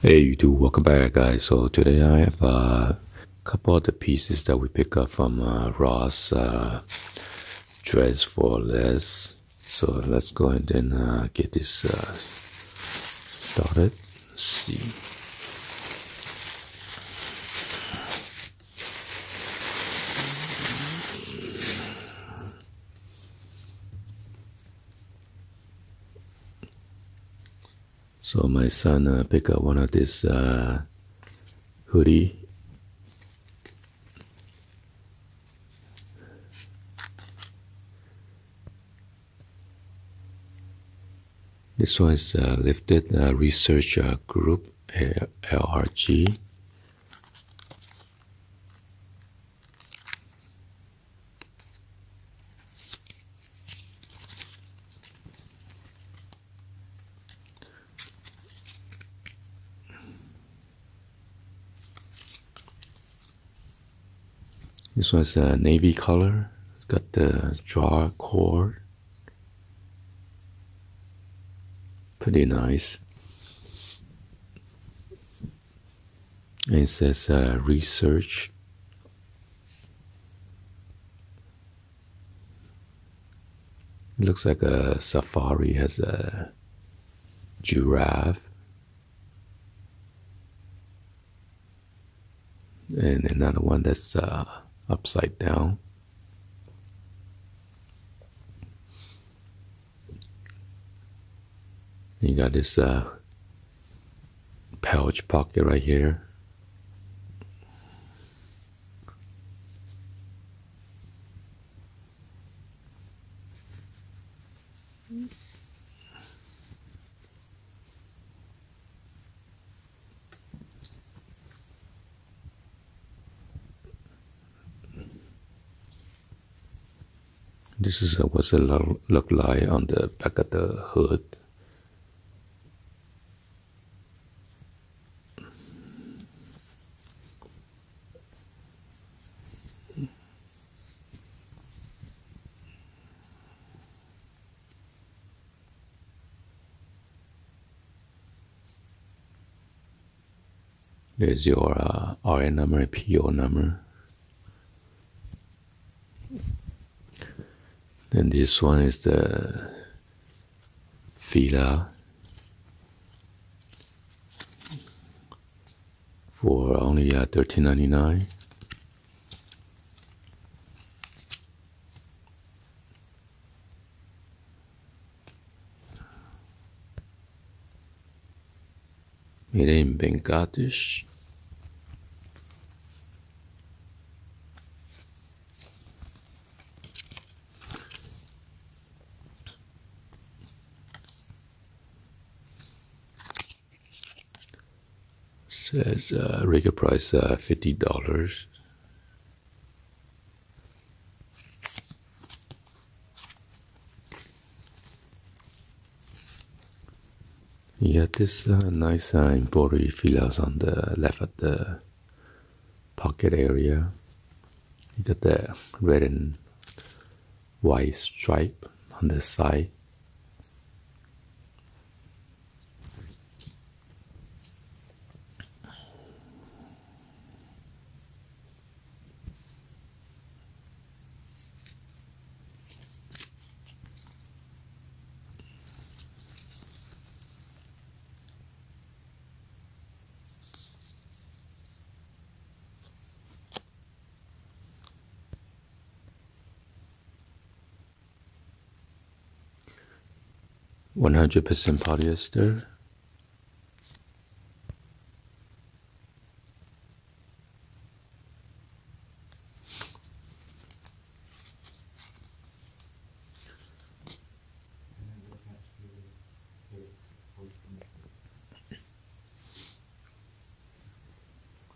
Hey YouTube, welcome back guys. So today I have a couple of the pieces that we pick up from Ross Dress for Less. So let's go ahead and get this started. Let's see. So my son picked up one of this hoodie. This one is Lifted Research Group, LRG. This one's a navy color. It's got the draw cord. Pretty nice. And it says research. It looks like a safari, has a giraffe. And another one that's upside down. You got this pouch pocket right here. This is what's it look like on the back of the hood. There's your RN number and PO number. And this one is the Fila for only $13.99. Made in Bangladesh. Says regular price $50. You got this nice embroidery filas on the left of the pocket area. You got the red and white stripe on the side. %100% polyester.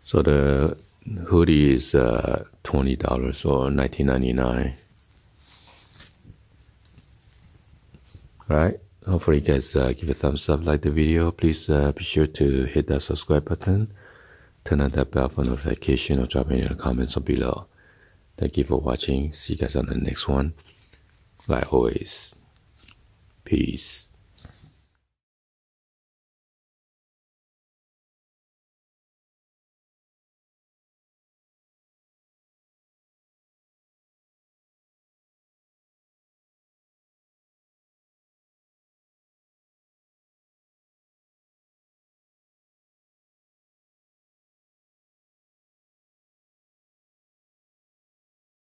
So the hoodie is $20 or $19.99. Alright, hopefully you guys give a thumbs up, like the video. Please be sure to hit that subscribe button, turn on that bell for notification, or drop any comments below. Thank you for watching. See you guys on the next one. Like always, peace.